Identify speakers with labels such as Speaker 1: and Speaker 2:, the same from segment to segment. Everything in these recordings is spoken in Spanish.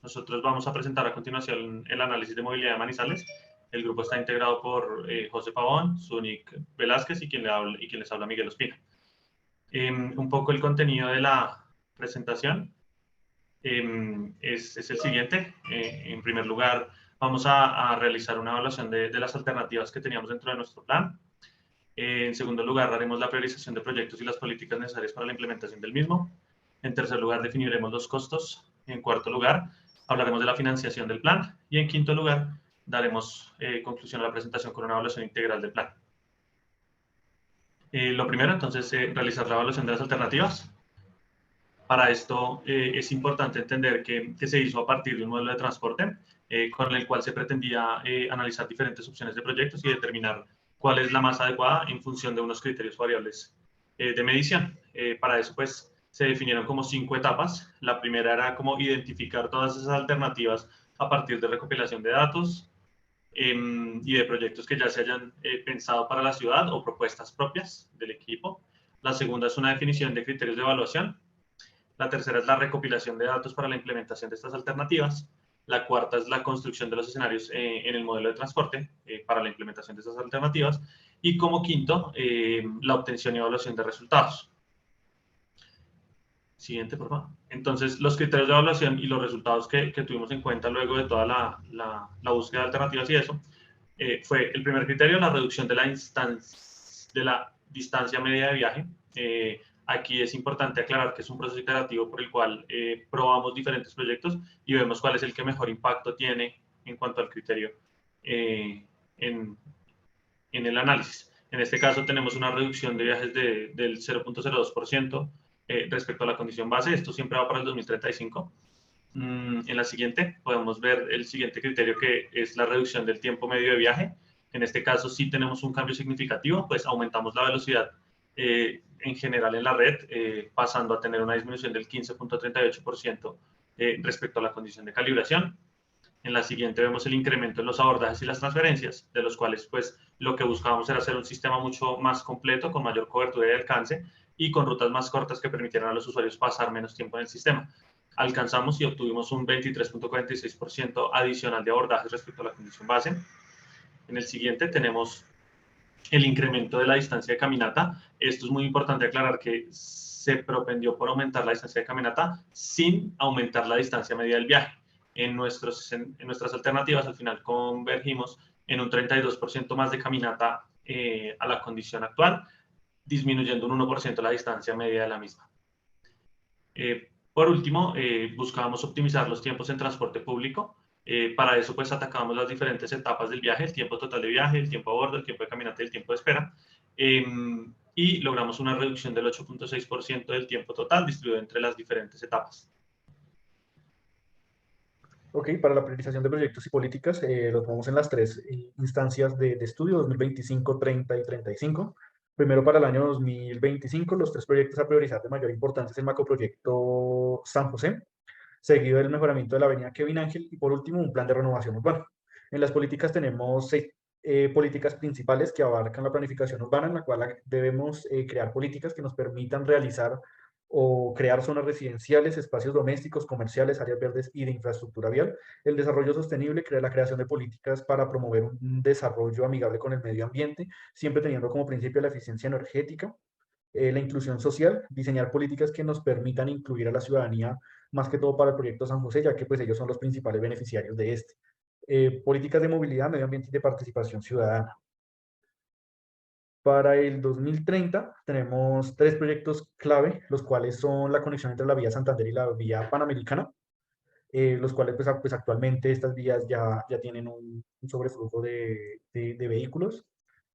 Speaker 1: Nosotros vamos a presentar a continuación el análisis de movilidad de Manizales. El grupo está integrado por José Pavón, Zúñiga Velázquez y quien les habla Miguel Ospina. Un poco el contenido de la presentación es el siguiente. En primer lugar, vamos a realizar una evaluación de las alternativas que teníamos dentro de nuestro plan. En segundo lugar, haremos la priorización de proyectos y las políticas necesarias para la implementación del mismo. En tercer lugar, definiremos los costos. En cuarto lugar, hablaremos de la financiación del plan. Y en quinto lugar, daremos conclusión a la presentación con una evaluación integral del plan. Lo primero, entonces, realizar la evaluación de las alternativas. Para esto es importante entender que se hizo a partir de un modelo de transporte con el cual se pretendía analizar diferentes opciones de proyectos y determinar cuál es la más adecuada en función de unos criterios variables de medición. Para eso, pues, se definieron como 5 etapas. La primera era como identificar todas esas alternativas a partir de recopilación de datos y de proyectos que ya se hayan pensado para la ciudad o propuestas propias del equipo. La segunda es una definición de criterios de evaluación. La tercera es la recopilación de datos para la implementación de estas alternativas. La cuarta es la construcción de los escenarios en el modelo de transporte para la implementación de estas alternativas. Y como quinto, la obtención y evaluación de resultados. Siguiente, por favor. Entonces, los criterios de evaluación y los resultados que tuvimos en cuenta luego de toda la búsqueda de alternativas y eso, fue el primer criterio, la reducción de la distancia media de viaje. Aquí es importante aclarar que es un proceso iterativo por el cual probamos diferentes proyectos y vemos cuál es el que mejor impacto tiene en cuanto al criterio en el análisis. En este caso tenemos una reducción de viajes del 0.02% respecto a la condición base. Esto siempre va para el 2035. En la siguiente podemos ver el siguiente criterio, que es la reducción del tiempo medio de viaje. En este caso sí tenemos un cambio significativo, pues aumentamos la velocidad en general en la red, pasando a tener una disminución del 15.38% respecto a la condición de calibración. En la siguiente vemos el incremento en los abordajes y las transferencias, de los cuales pues lo que buscábamos era hacer un sistema mucho más completo, con mayor cobertura y alcance y con rutas más cortas que permitieran a los usuarios pasar menos tiempo en el sistema. Alcanzamos y obtuvimos un 23.46% adicional de abordajes respecto a la condición base. En el siguiente tenemos el incremento de la distancia de caminata. Esto es muy importante aclarar que se propendió por aumentar la distancia de caminata sin aumentar la distancia media del viaje. En nuestras alternativas al final convergimos en un 32% más de caminata a la condición actual, disminuyendo un 1% la distancia media de la misma. Por último, buscábamos optimizar los tiempos en transporte público. Para eso, pues, atacamos las diferentes etapas del viaje, el tiempo total de viaje, el tiempo a bordo, el tiempo de caminata y el tiempo de espera. Y logramos una reducción del 8.6% del tiempo total distribuido entre las diferentes etapas.
Speaker 2: Ok, para la priorización de proyectos y políticas, lo tomamos en las 3 instancias de estudio, 2025, 30 y 35. Primero, para el año 2025, los 3 proyectos a priorizar de mayor importancia es el macroproyecto San José, seguido del mejoramiento de la avenida Kevin Ángel y por último un plan de renovación urbana. En las políticas tenemos 6 políticas principales que abarcan la planificación urbana, en la cual debemos crear políticas que nos permitan realizar o crear zonas residenciales, espacios domésticos, comerciales, áreas verdes y de infraestructura vial. El desarrollo sostenible crea la creación de políticas para promover un desarrollo amigable con el medio ambiente, siempre teniendo como principio la eficiencia energética. La inclusión social, diseñar políticas que nos permitan incluir a la ciudadanía, más que todo para el proyecto San José, ya que pues ellos son los principales beneficiarios de este. Políticas de movilidad, medio ambiente y de participación ciudadana. Para el 2030 tenemos 3 proyectos clave, los cuales son la conexión entre la vía Santander y la vía Panamericana, los cuales pues actualmente estas vías ya tienen un sobreflujo de vehículos.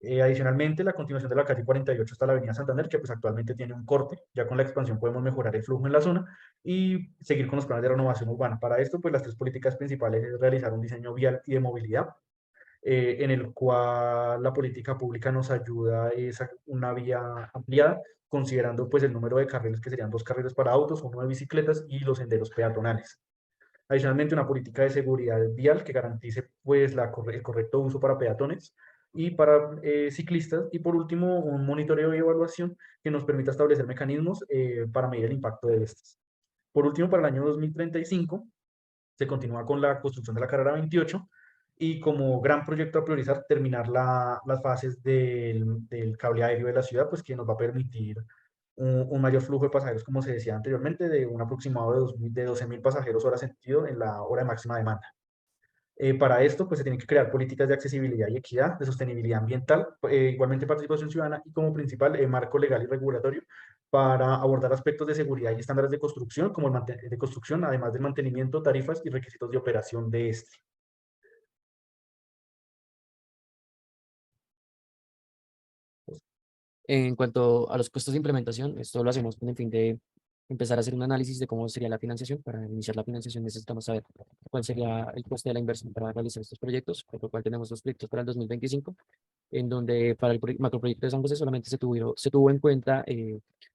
Speaker 2: Adicionalmente, la continuación de la calle 48 hasta la avenida Santander, que pues actualmente tiene un corte. Ya con la expansión podemos mejorar el flujo en la zona y seguir con los planes de renovación urbana. Para esto, pues las 3 políticas principales es realizar un diseño vial y de movilidad, en el cual la política pública nos ayuda a una vía ampliada, considerando pues el número de carriles, que serían 2 carriles para autos, 1 de bicicletas y los senderos peatonales. Adicionalmente, una política de seguridad vial que garantice pues el correcto uso para peatones y para ciclistas. Y por último, un monitoreo y evaluación que nos permita establecer mecanismos para medir el impacto de estas. Por último, para el año 2035, se continúa con la construcción de la carrera 28 y como gran proyecto a priorizar, terminar las fases del cable aéreo de la ciudad, pues que nos va a permitir un mayor flujo de pasajeros, como se decía anteriormente, de un aproximado de 12.000 pasajeros hora sentido en la hora de máxima demanda. Para esto, pues se tienen que crear políticas de accesibilidad y equidad, de sostenibilidad ambiental, igualmente participación ciudadana y como principal marco legal y regulatorio para abordar aspectos de seguridad y estándares de construcción, como de construcción, además del mantenimiento, tarifas y requisitos de operación de este.
Speaker 3: En cuanto a los costos de implementación, esto lo hacemos con el fin de empezar a hacer un análisis de cómo sería la financiación. Para iniciar la financiación necesitamos saber cuál sería el coste de la inversión para realizar estos proyectos, por lo cual tenemos dos proyectos para el 2025, en donde para el macroproyecto de San José solamente se tuvo en cuenta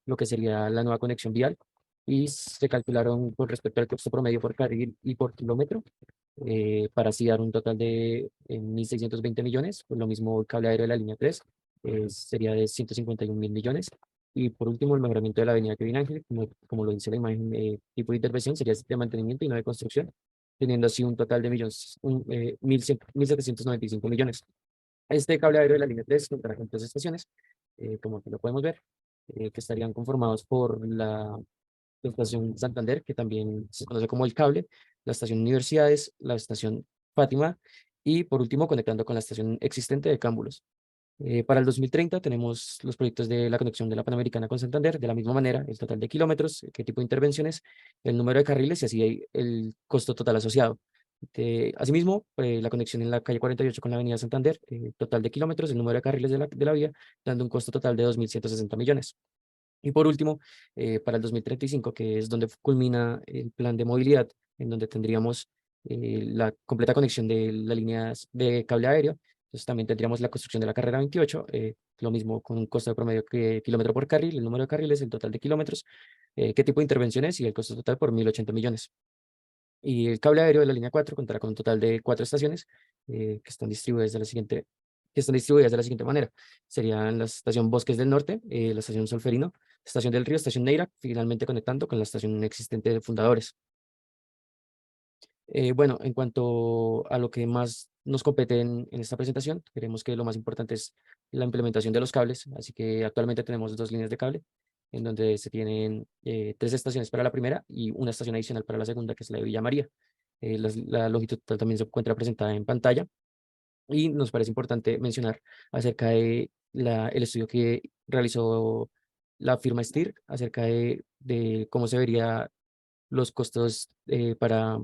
Speaker 3: lo que sería la nueva conexión vial y se calcularon con respecto al costo promedio por carril y por kilómetro, para así dar un total de 1.620 millones, pues lo mismo el cable aéreo de la línea 3 sería de 151.000 millones. Y por último, el mejoramiento de la avenida Kevin Ángel, como lo dice la imagen, tipo de intervención sería de mantenimiento y no de construcción, teniendo así un total de 1.795 millones. Este cable aéreo de la línea 3 contará con tres estaciones, como aquí lo podemos ver, que estarían conformados por la estación Santander, que también se conoce como el cable, la estación Universidades, la estación Fátima y por último conectando con la estación existente de Cámbulos. Para el 2030 tenemos los proyectos de la conexión de la Panamericana con Santander, de la misma manera, el total de kilómetros, qué tipo de intervenciones, el número de carriles y así el costo total asociado. Asimismo, la conexión en la calle 48 con la avenida Santander, total de kilómetros, el número de carriles de la vía, dando un costo total de 2.160 millones. Y por último, para el 2035, que es donde culmina el plan de movilidad, en donde tendríamos la completa conexión de las líneas de cable aéreo, entonces también tendríamos la construcción de la carrera 28, lo mismo con un costo de promedio que kilómetro por carril, el número de carriles, el total de kilómetros, qué tipo de intervenciones y el costo total por 1.080 millones. Y el cable aéreo de la línea 4 contará con un total de 4 estaciones que están distribuidas de la siguiente manera. Serían la estación Bosques del Norte, la estación Solferino, estación del Río, estación Neira, finalmente conectando con la estación existente de Fundadores. Bueno, en cuanto a lo que más nos compete en esta presentación, creemos que lo más importante es la implementación de los cables, así que actualmente tenemos dos líneas de cable, en donde se tienen 3 estaciones para la primera y una estación adicional para la segunda, que es la de Villa María. La longitud total también se encuentra presentada en pantalla y nos parece importante mencionar acerca de el estudio que realizó la firma STIR acerca de cómo se vería los costos para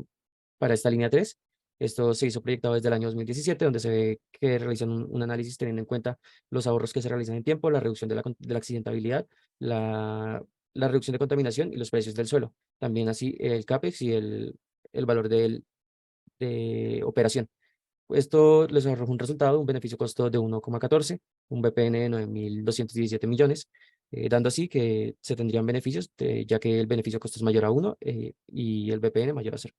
Speaker 3: esta línea 3. Esto se hizo proyectado desde el año 2017, donde se ve que realizan un análisis teniendo en cuenta los ahorros que se realizan en tiempo, la reducción de la accidentabilidad, la reducción de contaminación y los precios del suelo. También así el CAPEX y el valor de operación. Esto les arrojó un resultado, un beneficio costo de 1,14, un BPN de 9.217 millones, dando así que se tendrían beneficios, ya que el beneficio costo es mayor a 1 y el BPN mayor a 0.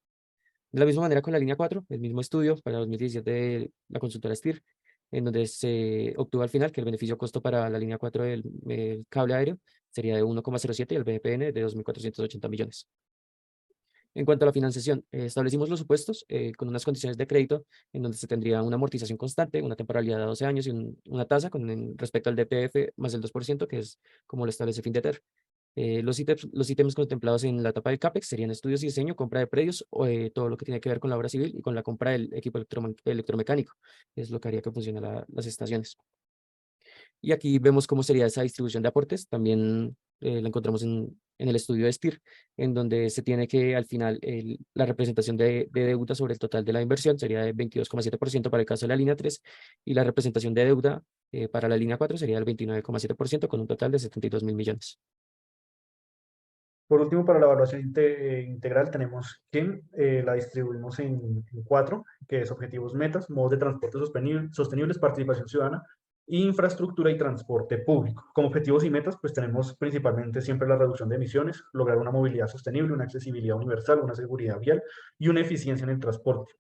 Speaker 3: De la misma manera con la línea 4, el mismo estudio para 2017 de la consultora STIR, en donde se obtuvo al final que el beneficio costo para la línea 4 del cable aéreo sería de 1,07 y el BPN de 2.480 millones. En cuanto a la financiación, establecimos los supuestos con unas condiciones de crédito en donde se tendría una amortización constante, una temporalidad de 12 años y una tasa respecto al DPF más el 2%, que es como lo establece FINDETER. Los ítems contemplados en la etapa del CAPEX serían estudios y diseño, compra de predios, todo lo que tiene que ver con la obra civil y con la compra del equipo electromecánico, que es lo que haría que funcionen las estaciones. Y aquí vemos cómo sería esa distribución de aportes. También la encontramos en el estudio de STIR, en donde se tiene que al final la representación de deuda sobre el total de la inversión sería de 22,7% para el caso de la línea 3 y la representación de deuda para la línea 4 sería del 29,7% con un total de 72.000 millones.
Speaker 2: Por último, para la evaluación integral tenemos que la distribuimos en 4, que es objetivos metas, modos de transporte sostenibles, participación ciudadana, infraestructura y transporte público. Como objetivos y metas, pues tenemos principalmente siempre la reducción de emisiones, lograr una movilidad sostenible, una accesibilidad universal, una seguridad vial y una eficiencia en el transporte.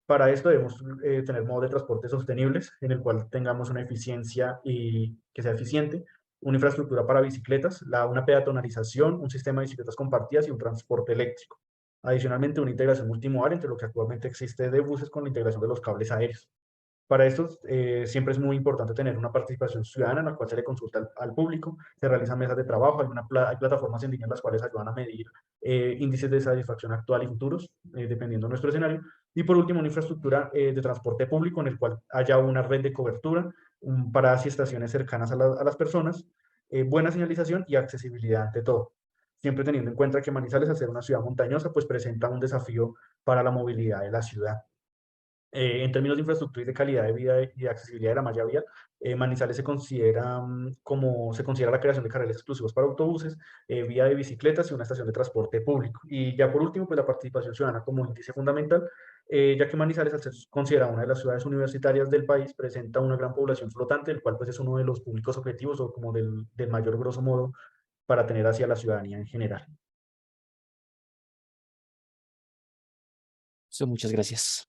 Speaker 2: Para esto debemos tener modos de transporte sostenibles, en el cual tengamos una eficiencia y que sea eficiente, una infraestructura para bicicletas, una peatonalización, un sistema de bicicletas compartidas y un transporte eléctrico. Adicionalmente, una integración multimodal entre lo que actualmente existe de buses con la integración de los cables aéreos. Para esto, siempre es muy importante tener una participación ciudadana en la cual se le consulta al público, se realizan mesas de trabajo, hay plataformas en línea en las cuales ayudan a medir índices de satisfacción actual y futuros, dependiendo de nuestro escenario. Y por último, una infraestructura de transporte público en el cual haya una red de cobertura, paradas y estaciones cercanas a las personas, buena señalización y accesibilidad ante todo. Siempre teniendo en cuenta que Manizales, al ser una ciudad montañosa, pues presenta un desafío para la movilidad de la ciudad. En términos de infraestructura y de calidad de vida y de accesibilidad de la malla vial, Manizales se considera la creación de carriles exclusivos para autobuses, vía de bicicletas y una estación de transporte público. Y ya por último, pues la participación ciudadana como índice fundamental, ya que Manizales, al ser considerada una de las ciudades universitarias del país, presenta una gran población flotante, el cual pues es uno de los públicos objetivos o como del mayor grosso modo para tener hacia la ciudadanía en general.
Speaker 3: Muchas gracias.